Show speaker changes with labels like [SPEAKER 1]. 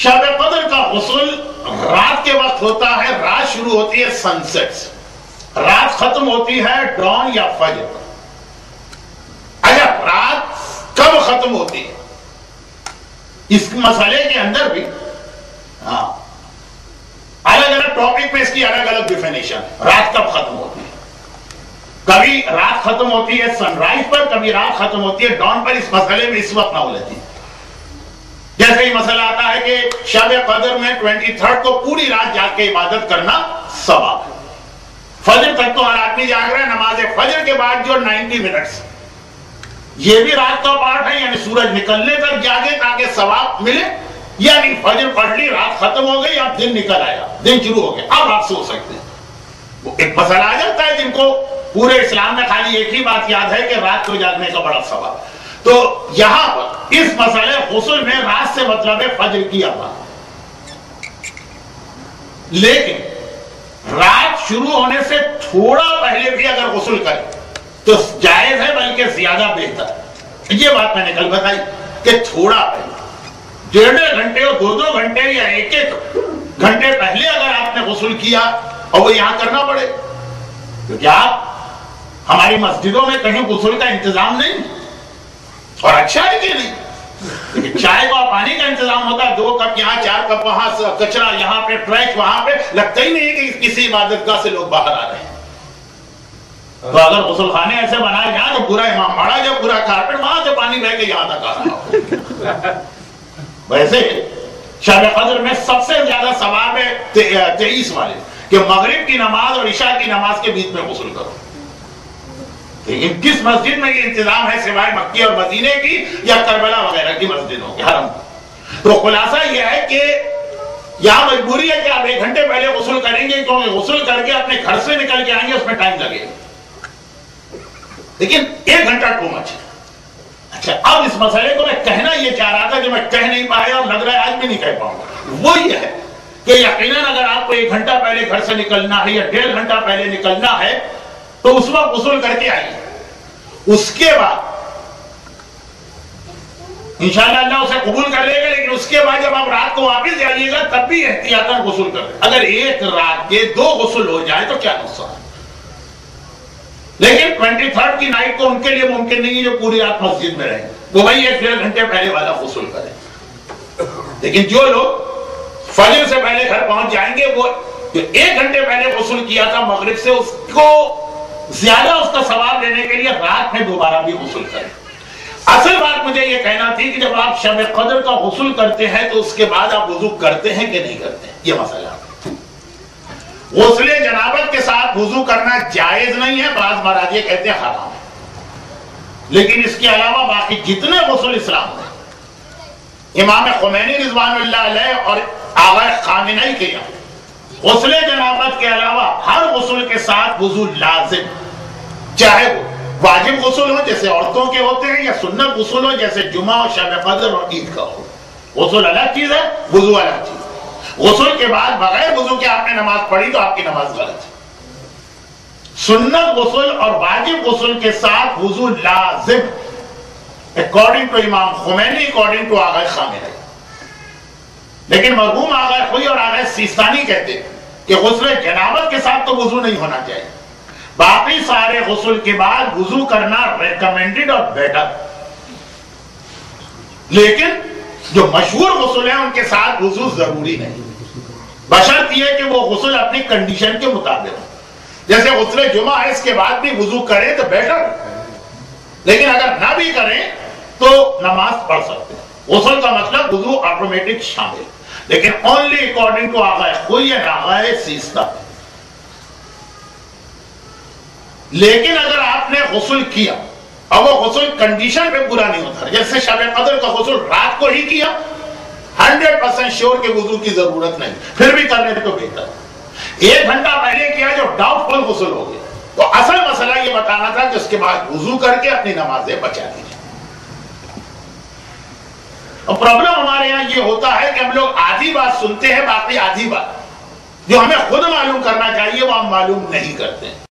[SPEAKER 1] شب قدر کا غسل رات کے وقت ہوتا ہے. رات شروع ہوتی ہے سن سیٹ سے, رات ختم ہوتی ہے ڈان یا فجر. اچھا, رات کب ختم ہوتی ہے اس مسئلے کے اندر بھی الگ الگ ٹاپک میں اس کی الگ الگ ڈیفینیشن. رات کب ختم ہوتی ہے؟ کبھی رات ختم ہوتی ہے سن رائز پر, کبھی رات ختم ہوتی ہے ڈان پر. اس مسئلے میں اس وقت نہ الجھیں. جیسے ہی مسئلہ آتا ہے کہ شب قدر میں 23 کو پوری رات جاگ کے عبادت کرنا ثواب ہے. فجر تک تو ہر آدمی جاگ رہا ہے, نماز فجر کے بعد جو 90 منٹس یہ بھی رات کا پارٹ ہے, یعنی سورج نکلنے تک جاگے تاکہ ثواب ملے. یعنی فجر پڑھ لی, رات ختم ہو گئی, اب دن نکل آیا, دن شروع ہو گیا, اب آپ سو سکتے ہیں. وہ ایک مسئلہ آ جاتا ہے جن کو پورے اسلام میں خالی ایک ہی بات یاد ہے کہ رات کو جاگنے کا بڑا ثواب. تو یہاں پر اس مسئلے غسل میں رات سے مطلب ہے فجر کی اذان. لیکن رات شروع ہونے سے تھوڑا پہلے بھی اگر غسل کرے تو جائز ہے, بلکہ زیادہ بہتر. یہ بات میں نے کل بتائی کہ تھوڑا پہلے, 1.5 گھنٹے اور 2 گھنٹے یا 1 گھنٹے پہلے اگر آپ نے غسل کیا اور وہ یہاں کرنا پڑے, کیونکہ آپ ہماری مسجدوں میں کہیں غسل کا انتظام نہیں, اور اچھا ہے کہ نہیں. لیکن چائے کا پانی کا انتظام ہوتا ہے, 2 کپ یہاں, 4 کپ وہاں, کچرا یہاں پہ, ٹریش وہاں پہ. لگتا ہی نہیں کہ کسی عبادت گاہ سے لوگ باہر آ رہے ہیں. تو اگر غسل خانے ایسے بنائے جائیں تو پورا امام باڑہ جو پورا کارپیٹ وہاں سے پانی بہ کے یہاں تک آ رہا ہو. ویسے شب قدر میں سب سے زیادہ ثواب ہے 23 والے, کہ مغرب کی نماز اور عشاء کی نماز کے بیچ میں غسل کرو. لیکن کس مسجد میں یہ انتظام ہے سوائے مکی اور مدینے کی یا کربلا وغیرہ کی مسجدوں کے حرم. تو خلاصہ یہ ہے کہ یہاں مجبوری ہے کہ آپ 1 گھنٹے پہلے غسل کریں گے, کیونکہ غسل کر کے اپنے گھر سے نکل کے آئیں گے, اس میں ٹائم لگے گا. لیکن 1 گھنٹہ ٹو مچ ہے. اچھا, اب اس مسئلے کو میں کہنا یہ چاہ رہا تھا جو میں کہہ نہیں پایا اور لگ رہا ہے آج بھی نہیں کہہ پاؤں گا. وہ یہ ہے کہ یقیناً اگر آپ کو 1 گھنٹہ پہلے گھر سے نکلنا ہے یا 1.5 گھنٹہ پہلے نکلنا ہے تو اس وقت غسل کر کے آئیے. اس کے بعد انشاءاللہ اللہ اسے قبول کر لے گا. لیکن اس کے بعد جب آپ رات کو واپس جائیے گا تب بھی احتیاطاً غسل کر لیں. اگر ایک رات کے 2 غسل ہو جائے تو کیا نقصان. لیکن 23 کی نائٹ کو ان کے لیے ممکن نہیں ہے جو پوری رات مسجد میں رہیں, وہ بھائی 1.5 گھنٹے پہلے والا غسل کریں. لیکن جو لوگ فجر سے پہلے گھر پہنچ جائیں گے, وہ جو 1 گھنٹے پہلے غسل کیا تھا مغرب سے, اس کو زیادہ اس کا ثواب لینے کے لیے رات میں دوبارہ بھی غسل کریں. اصل بات مجھے یہ کہنا تھی کہ جب آپ شب قدر کا غسل کرتے ہیں تو اس کے بعد آپ وضو کرتے ہیں کہ نہیں کرتے, یہ مسئلہ. غسل جنابت کے ساتھ وضو کرنا جائز نہیں ہے, بعض مہاراج یہ کہتے ہیں حرام ہے. لیکن اس کے علاوہ باقی جتنے غسل اسلام میں امام خمینی رضوان اللہ علیہ اور آغا خامنئی کے یہاں غسل جنابت کے علاوہ ہر غسل کے ساتھ وضو لازم, چاہے وہ واجب غسل ہو جیسے عورتوں کے ہوتے ہیں یا سنت غسل ہو جیسے جمعہ اور شب قدر اور عید کا ہو. غسل الگ چیز ہے, وضو الگ چیز. غسل کے بعد بغیر وضو کے آپ نے نماز پڑھی تو آپ کی نماز غلط ہے. سنت غسل اور واجب غسل کے ساتھ وضو لازم, اکارڈنگ ٹو امام خمینی, اکارڈنگ ٹو آغا خامنئی. لیکن مرحوم آغا خوئی اور آغا سیستانی کہتے ہیں کہ غسل جنابت کے ساتھ تو وضو نہیں ہونا چاہیے, باقی سارے غسل کے بعد وضو کرنا ریکمینڈڈ اور بیٹر. لیکن جو مشہور غسل ہیں ان کے ساتھ وضو ضروری نہیں, بشرط یہ کہ وہ غسل اپنی کنڈیشن کے مطابق ہو. جیسے غسل جمعہ ہے, اس کے بعد بھی وضو کریں تو بیٹر, لیکن اگر نہ بھی کریں تو نماز پڑھ سکتے ہیں. غسل کا مطلب وضو آٹومیٹک شامل, لیکن اونلی اکارڈنگ ٹو آغا خوئی اور آغا سیستانی. لیکن اگر آپ نے غسل کیا اور وہ غسل کنڈیشن پہ پورا نہیں ہوتا, جیسے شب قدر کا غسل رات کو ہی کیا, 100% شیور کہ وضو کی ضرورت نہیں, پھر بھی کرنے تو بہتر. 1 گھنٹہ پہلے کیا جو ڈاؤٹ فل غسل ہو گیا, تو اصل مسئلہ یہ بتانا تھا کہ اس کے بعد وضو کر کے اپنی نمازیں بچا دیجیے. اور پرابلم ہمارے یہاں یہ ہوتا ہے کہ ہم لوگ آدھی بات سنتے ہیں, باقی آدھی بات جو ہمیں خود معلوم کرنا چاہیے وہ ہم معلوم نہیں کرتے ہیں.